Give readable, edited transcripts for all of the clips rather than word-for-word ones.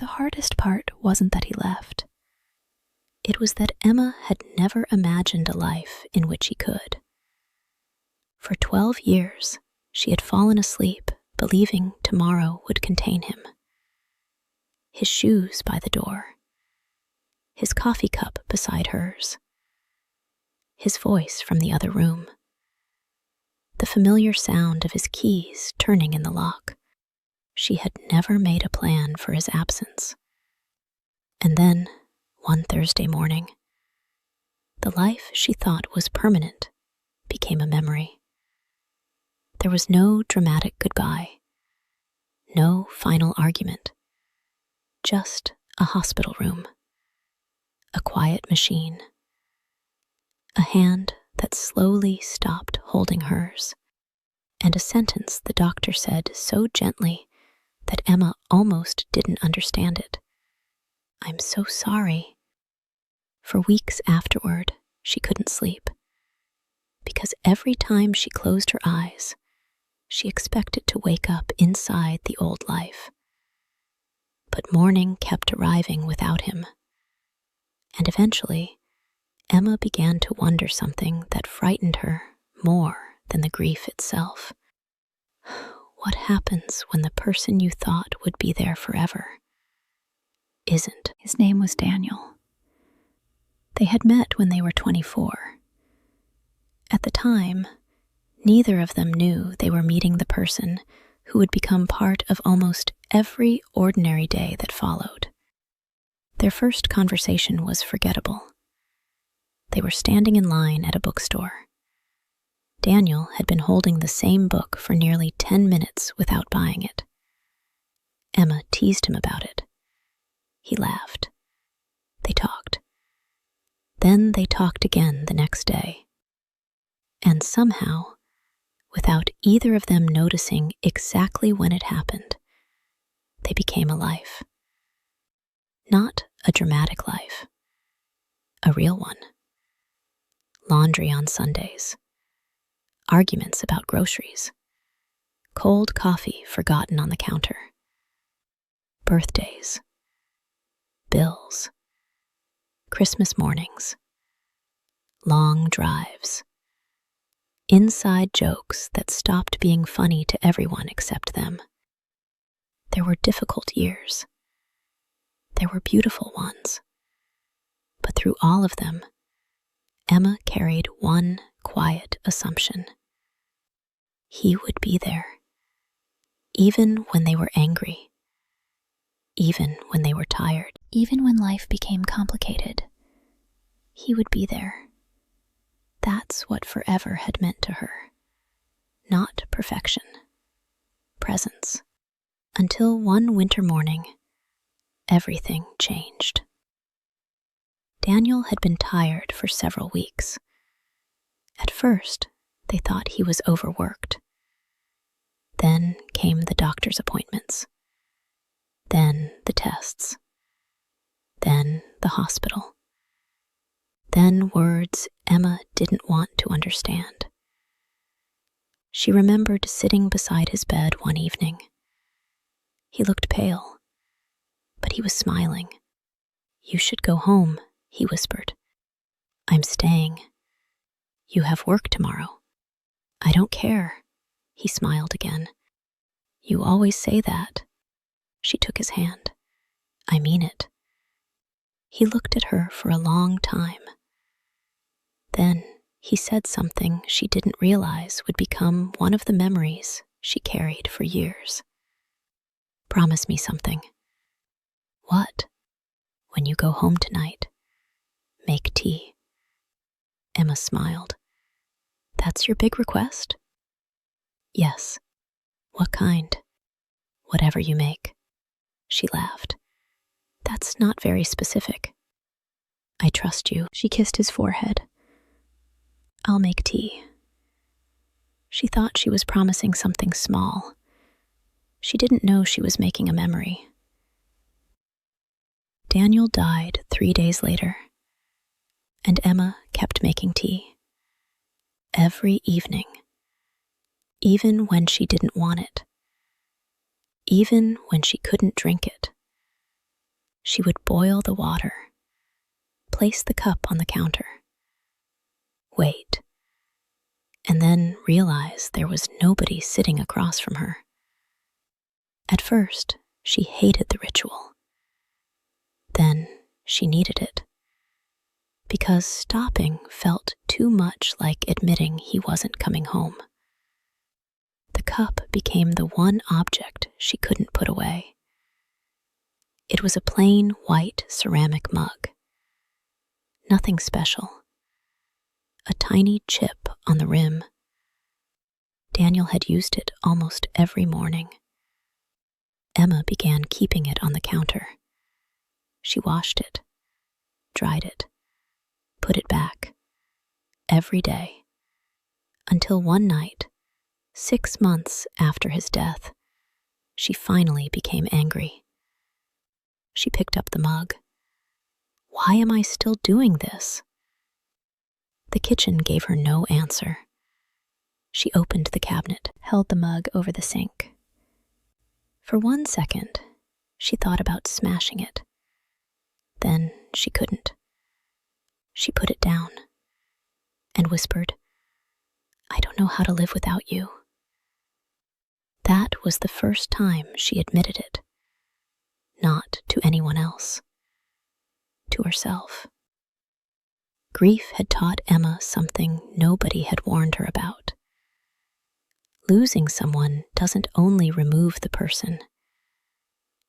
The hardest part wasn't that he left. It was that Emma had never imagined a life in which he could. For 12 years, she had fallen asleep, believing tomorrow would contain him. His shoes by the door, his coffee cup beside hers, his voice from the other room, the familiar sound of his keys turning in the lock. She had never made a plan for his absence. And then, one Thursday morning, the life she thought was permanent became a memory. There was no dramatic goodbye, no final argument, just a hospital room, a quiet machine, a hand that slowly stopped holding hers, and a sentence the doctor said so gently that Emma almost didn't understand it. "I'm so sorry." For weeks afterward, she couldn't sleep, because every time she closed her eyes, she expected to wake up inside the old life. But morning kept arriving without him, and eventually, Emma began to wonder something that frightened her more than the grief itself. What happens when the person you thought would be there forever isn't? His name was Daniel. They had met when they were 24. At the time, neither of them knew they were meeting the person who would become part of almost every ordinary day that followed. Their first conversation was forgettable. They were standing in line at a bookstore. Daniel had been holding the same book for nearly 10 minutes without buying it. Emma teased him about it. He laughed. They talked. Then they talked again the next day. And somehow, without either of them noticing exactly when it happened, they became a life. Not a dramatic life, a real one. Laundry on Sundays, arguments about groceries, cold coffee forgotten on the counter, birthdays, bills, Christmas mornings, long drives, inside jokes that stopped being funny to everyone except them. There were difficult years. There were beautiful ones. But through all of them, Emma carried one quiet assumption. He would be there, even when they were angry, even when they were tired, even when life became complicated. He would be there. That's what forever had meant to her. Not perfection, presence. Until one winter morning, everything changed. Daniel had been tired for several weeks. At first, they thought he was overworked. Then came the doctor's appointments. Then the tests. Then the hospital. Then words Emma didn't want to understand. She remembered sitting beside his bed one evening. He looked pale, but he was smiling. "You should go home," he whispered. "I'm staying. You have work tomorrow." "I don't care," he smiled again. "You always say that." She took his hand. "I mean it." He looked at her for a long time. Then he said something she didn't realize would become one of the memories she carried for years. "Promise me something." "What?" "When you go home tonight, make tea." Emma smiled. "That's your big request?" "Yes." "What kind?" "Whatever you make." She laughed. "That's not very specific." "I trust you." She kissed his forehead. "I'll make tea." She thought she was promising something small. She didn't know she was making a memory. Daniel died 3 days later, and Emma kept making tea. Every evening, even when she didn't want it, even when she couldn't drink it. She would boil the water, place the cup on the counter, wait, and then realize there was nobody sitting across from her. At first, she hated the ritual. Then she needed it, because stopping felt too much like admitting he wasn't coming home. The cup became the one object she couldn't put away. It was a plain white ceramic mug. Nothing special. A tiny chip on the rim. Daniel had used it almost every morning. Emma began keeping it on the counter. She washed it, dried it, put it back, every day, until one night, 6 months after his death, she finally became angry. She picked up the mug. Why am I still doing this? The kitchen gave her no answer. She opened the cabinet, held the mug over the sink. For 1 second, she thought about smashing it. Then she couldn't. She put it down and whispered, "I don't know how to live without you." That was the first time she admitted it. Not to anyone else. To herself. Grief had taught Emma something nobody had warned her about. Losing someone doesn't only remove the person.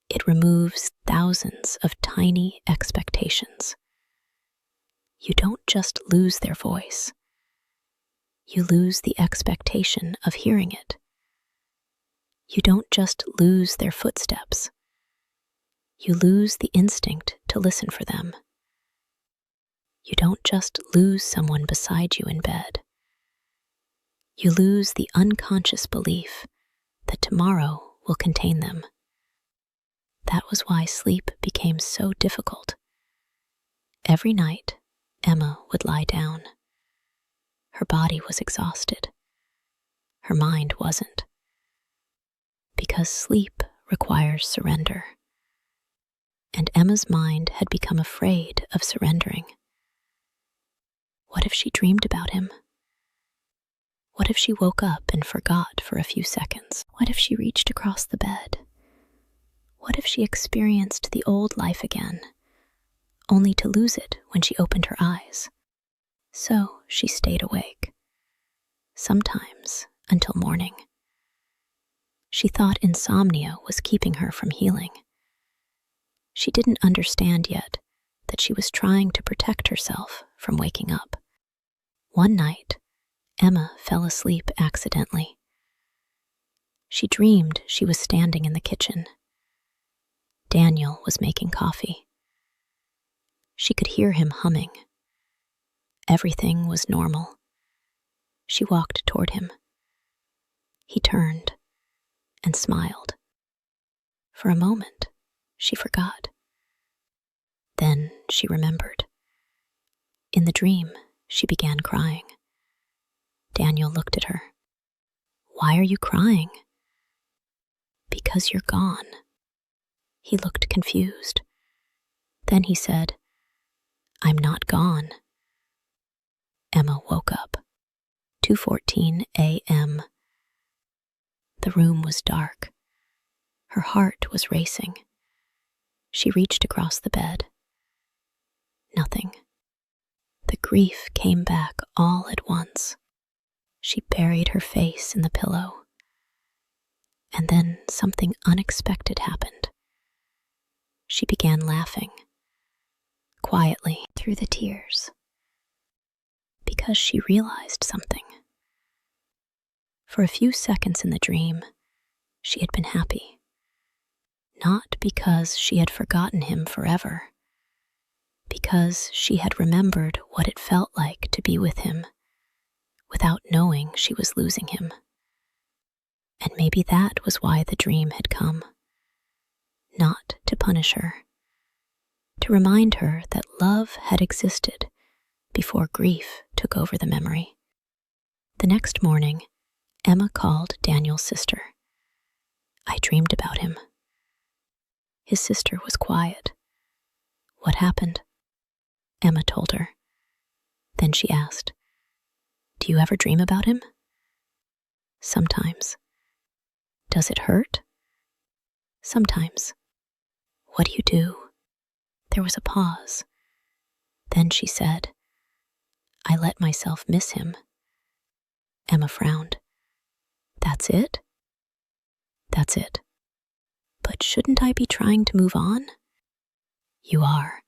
It removes thousands of tiny expectations. You don't just lose their voice. You lose the expectation of hearing it. You don't just lose their footsteps. You lose the instinct to listen for them. You don't just lose someone beside you in bed. You lose the unconscious belief that tomorrow will contain them. That was why sleep became so difficult. Every night, Emma would lie down. Her body was exhausted. Her mind wasn't. Because sleep requires surrender. And Emma's mind had become afraid of surrendering. What if she dreamed about him? What if she woke up and forgot for a few seconds? What if she reached across the bed? What if she experienced the old life again, only to lose it when she opened her eyes? So she stayed awake, sometimes until morning. She thought insomnia was keeping her from healing. She didn't understand yet that she was trying to protect herself from waking up. One night, Emma fell asleep accidentally. She dreamed she was standing in the kitchen. Daniel was making coffee. She could hear him humming. Everything was normal. She walked toward him. He turned and smiled. For a moment, she forgot. Then she remembered. In the dream, she began crying. Daniel looked at her. "Why are you crying?" "Because you're gone." He looked confused. Then he said, "I'm not gone." Emma woke up. 2:14 a.m. The room was dark. Her heart was racing. She reached across the bed. Nothing. The grief came back all at once. She buried her face in the pillow. And then something unexpected happened. She began laughing, quietly through the tears, because she realized something. For a few seconds in the dream, she had been happy. Not because she had forgotten him forever, because she had remembered what it felt like to be with him, without knowing she was losing him. And maybe that was why the dream had come. Not to punish her, to remind her that love had existed before grief took over the memory. The next morning, Emma called Daniel's sister. "I dreamed about him." His sister was quiet. "What happened?" Emma told her. Then she asked, "Do you ever dream about him?" "Sometimes." "Does it hurt?" "Sometimes." "What do you do?" There was a pause. Then she said, "I let myself miss him." Emma frowned. "That's it?" "That's it." "But shouldn't I be trying to move on?" "You are."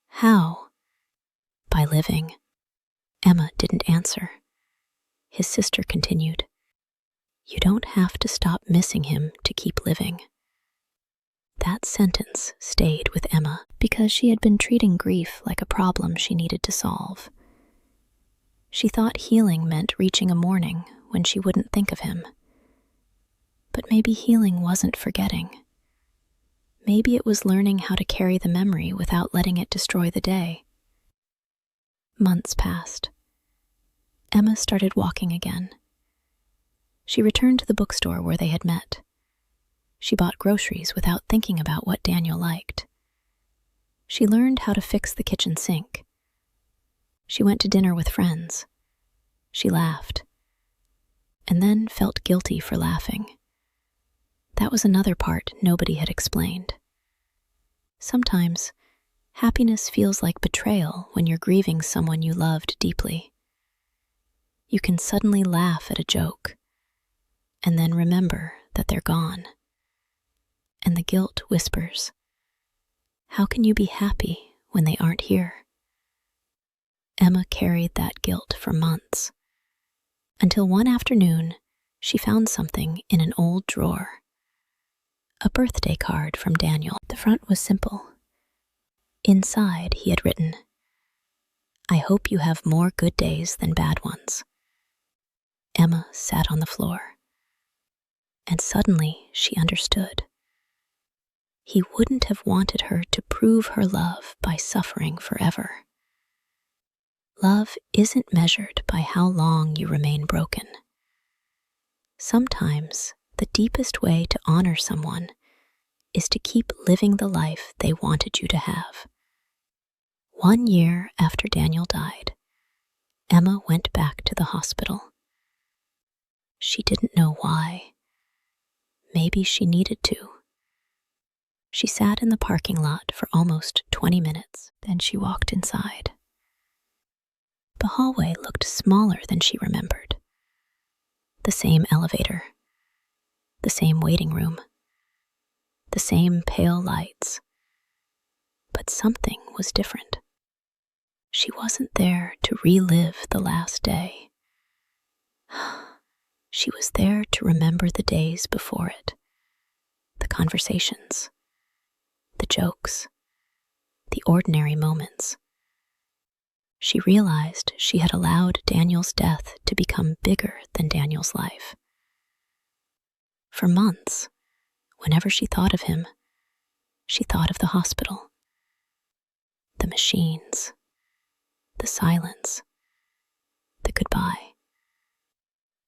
"How?" "By living." Emma didn't answer. His sister continued, "You don't have to stop missing him to keep living." That sentence stayed with Emma because she had been treating grief like a problem she needed to solve. She thought healing meant reaching a morning when she wouldn't think of him. But maybe healing wasn't forgetting. Maybe it was learning how to carry the memory without letting it destroy the day. Months passed. Emma started walking again. She returned to the bookstore where they had met. She bought groceries without thinking about what Daniel liked. She learned how to fix the kitchen sink. She went to dinner with friends. She laughed, and then felt guilty for laughing. That was another part nobody had explained. Sometimes, happiness feels like betrayal when you're grieving someone you loved deeply. You can suddenly laugh at a joke, and then remember that they're gone. And the guilt whispers, "How can you be happy when they aren't here?" Emma carried that guilt for months, until one afternoon she found something in an old drawer. A birthday card from Daniel. The front was simple. Inside, he had written, "I hope you have more good days than bad ones." Emma sat on the floor, and suddenly she understood. He wouldn't have wanted her to prove her love by suffering forever. Love isn't measured by how long you remain broken. Sometimes the deepest way to honor someone is to keep living the life they wanted you to have. 1 year after Daniel died, Emma went back to the hospital. She didn't know why. Maybe she needed to. She sat in the parking lot for almost 20 minutes, then she walked inside. The hallway looked smaller than she remembered. The same elevator, the same waiting room, the same pale lights. But something was different. She wasn't there to relive the last day. She was there to remember the days before it, the conversations, the jokes, the ordinary moments. She realized she had allowed Daniel's death to become bigger than Daniel's life. For months, whenever she thought of him, she thought of the hospital, the machines, the silence, the goodbye.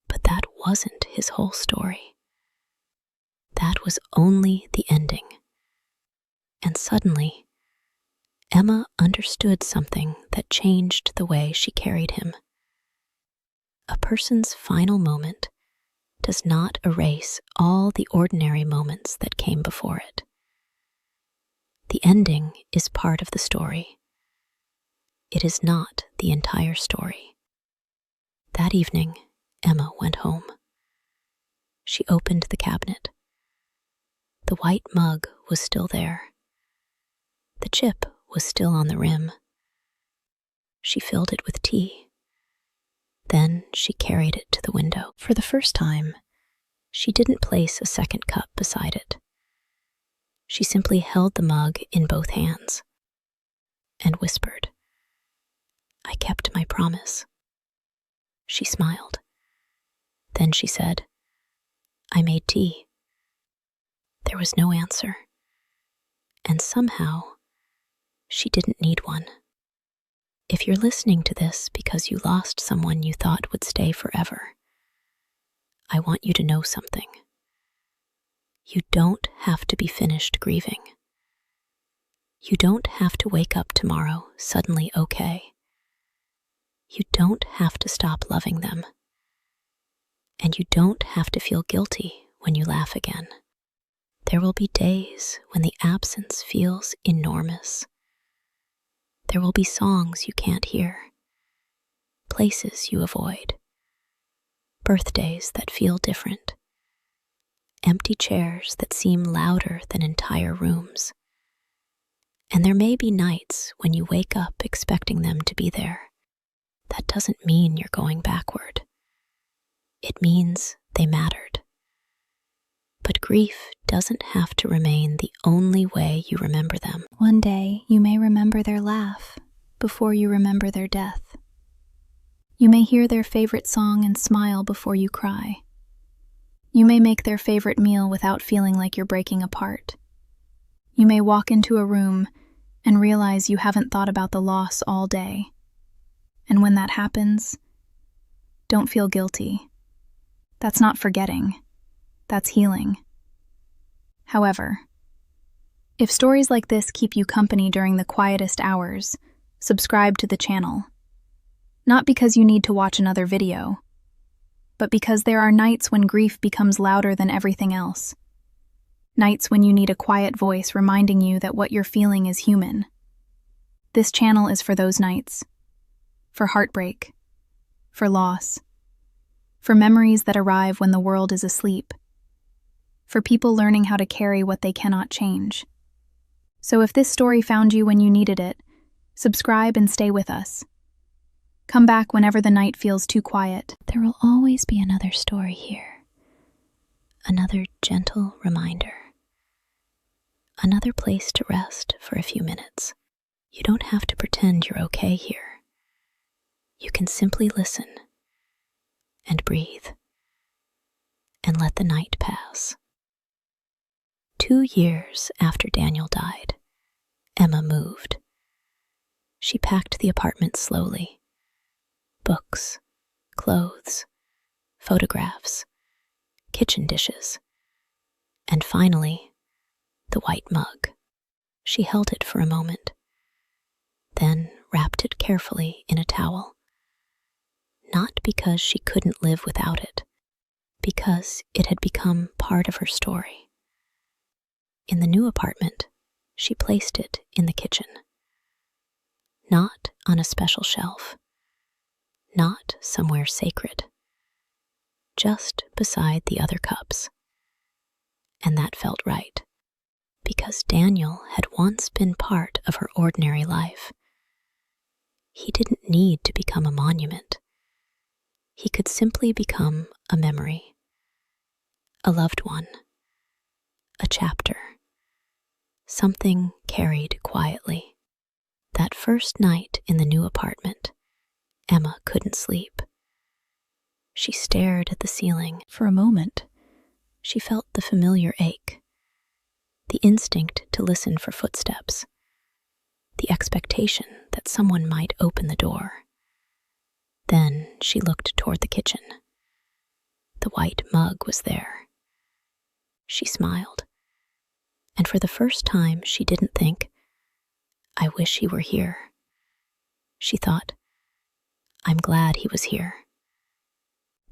But that wasn't his whole story. That was only the ending. And suddenly, Emma understood something that changed the way she carried him. A person's final moment does not erase all the ordinary moments that came before it. The ending is part of the story. It is not the entire story. That evening, Emma went home. She opened the cabinet. The white mug was still there. The chip was still on the rim. She filled it with tea. Then she carried it to the window. For the first time, she didn't place a second cup beside it. She simply held the mug in both hands and whispered, "I kept my promise." She smiled. Then she said, "I made tea." There was no answer. And somehow, she didn't need one. If you're listening to this because you lost someone you thought would stay forever, I want you to know something. You don't have to be finished grieving. You don't have to wake up tomorrow suddenly okay. You don't have to stop loving them. And you don't have to feel guilty when you laugh again. There will be days when the absence feels enormous. There will be songs you can't hear, places you avoid, birthdays that feel different, empty chairs that seem louder than entire rooms. And there may be nights when you wake up expecting them to be there. That doesn't mean you're going backward. It means they mattered. But grief doesn't have to remain the only way you remember them. One day, you may remember their laugh before you remember their death. You may hear their favorite song and smile before you cry. You may make their favorite meal without feeling like you're breaking apart. You may walk into a room and realize you haven't thought about the loss all day. And when that happens, don't feel guilty. That's not forgetting. That's healing. However, if stories like this keep you company during the quietest hours, subscribe to the channel. Not because you need to watch another video, but because there are nights when grief becomes louder than everything else. Nights when you need a quiet voice reminding you that what you're feeling is human. This channel is for those nights. For heartbreak. For loss. For memories that arrive when the world is asleep. For people learning how to carry what they cannot change. So if this story found you when you needed it, subscribe and stay with us. Come back whenever the night feels too quiet. There will always be another story here. Another gentle reminder. Another place to rest for a few minutes. You don't have to pretend you're okay here. You can simply listen and breathe and let the night pass. 2 years after Daniel died, Emma moved. She packed the apartment slowly. Books, clothes, photographs, kitchen dishes, and finally, the white mug. She held it for a moment, then wrapped it carefully in a towel. Not because she couldn't live without it, because it had become part of her story. In the new apartment, she placed it in the kitchen. Not on a special shelf. Not somewhere sacred. Just beside the other cups. And that felt right, because Daniel had once been part of her ordinary life. He didn't need to become a monument. He could simply become a memory, a loved one, a chapter, something carried quietly. That first night in the new apartment, Emma couldn't sleep. She stared at the ceiling. For a moment, she felt the familiar ache, the instinct to listen for footsteps, the expectation that someone might open the door. Then she looked toward the kitchen. The white mug was there. She smiled, and for the first time she didn't think, "I wish he were here." She thought, "I'm glad he was here."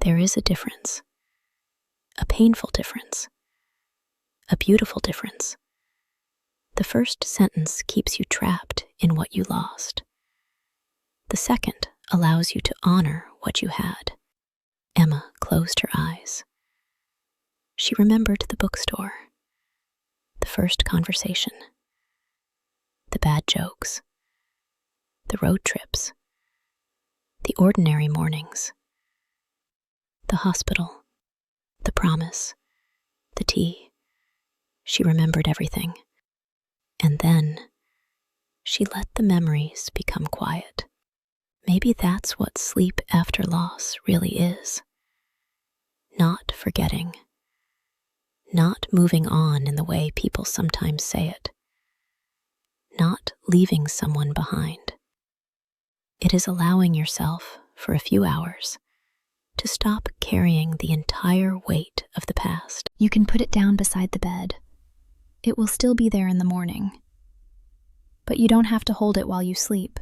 There is a difference, a painful difference, a beautiful difference. The first sentence keeps you trapped in what you lost. The second allows you to honor what you had. Emma closed her eyes. She remembered the bookstore, the first conversation, the bad jokes, the road trips, the ordinary mornings, the hospital, the promise, the tea. She remembered everything. And then she let the memories become quiet. Maybe that's what sleep after loss really is. Not forgetting. Not moving on in the way people sometimes say it. Not leaving someone behind. It is allowing yourself, for a few hours, to stop carrying the entire weight of the past. You can put it down beside the bed. It will still be there in the morning. but you don't have to hold it while you sleep.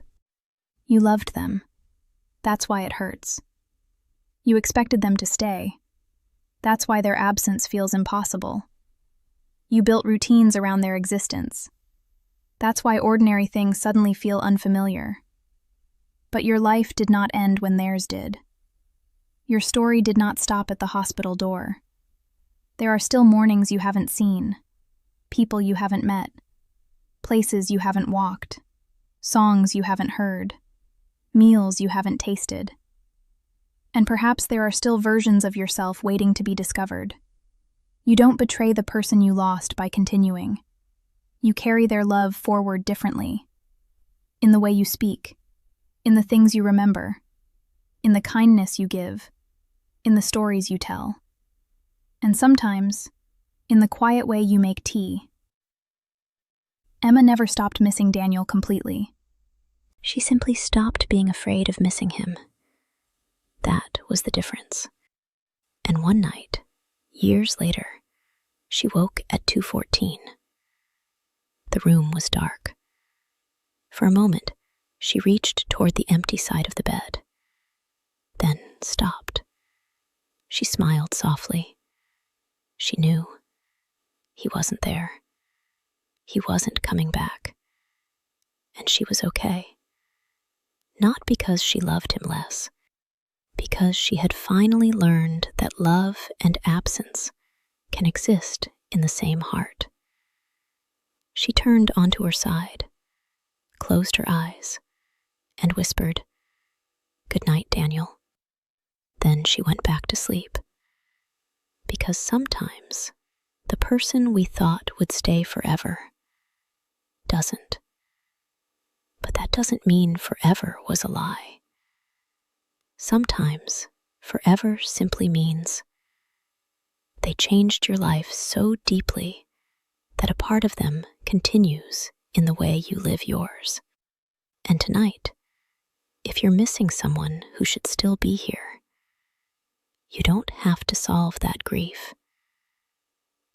You loved them. That's why it hurts. You expected them to stay. That's why their absence feels impossible. You built routines around their existence. That's why ordinary things suddenly feel unfamiliar. But your life did not end when theirs did. Your story did not stop at the hospital door. There are still mornings you haven't seen, people you haven't met, places you haven't walked, songs you haven't heard, meals you haven't tasted. And perhaps there are still versions of yourself waiting to be discovered. You don't betray the person you lost by continuing. You carry their love forward differently. In the way you speak, in the things you remember, in the kindness you give, in the stories you tell. And sometimes, in the quiet way you make tea. Emma never stopped missing Daniel completely. She simply stopped being afraid of missing him. That was the difference. And one night, years later, she woke at 2:14. The room was dark. For a moment, she reached toward the empty side of the bed, then stopped. She smiled softly. She knew he wasn't there. He wasn't coming back. And she was okay. Not because she loved him less, because she had finally learned that love and absence can exist in the same heart. She turned onto her side, closed her eyes, and whispered, "Good night, Daniel." Then she went back to sleep. Because sometimes the person we thought would stay forever doesn't. But that doesn't mean forever was a lie. Sometimes forever simply means they changed your life so deeply that a part of them continues in the way you live yours. And tonight, if you're missing someone who should still be here, you don't have to solve that grief.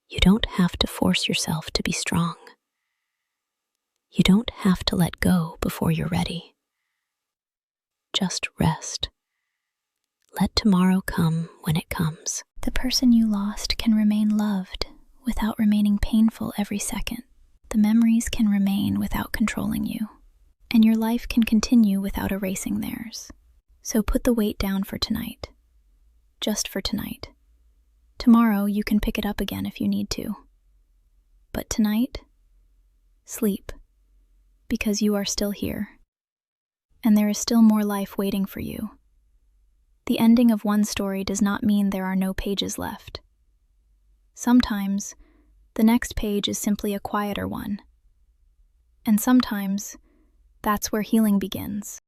You don't have to force yourself to be strong. You don't have to let go before you're ready. Just rest. Let tomorrow come when it comes. The person you lost can remain loved without remaining painful every second. The memories can remain without controlling you, and your life can continue without erasing theirs. So put the weight down for tonight. Just for tonight. Tomorrow you can pick it up again if you need to. But tonight, sleep, because you are still here. And there is still more life waiting for you. The ending of one story does not mean there are no pages left. Sometimes, the next page is simply a quieter one. And sometimes, that's where healing begins.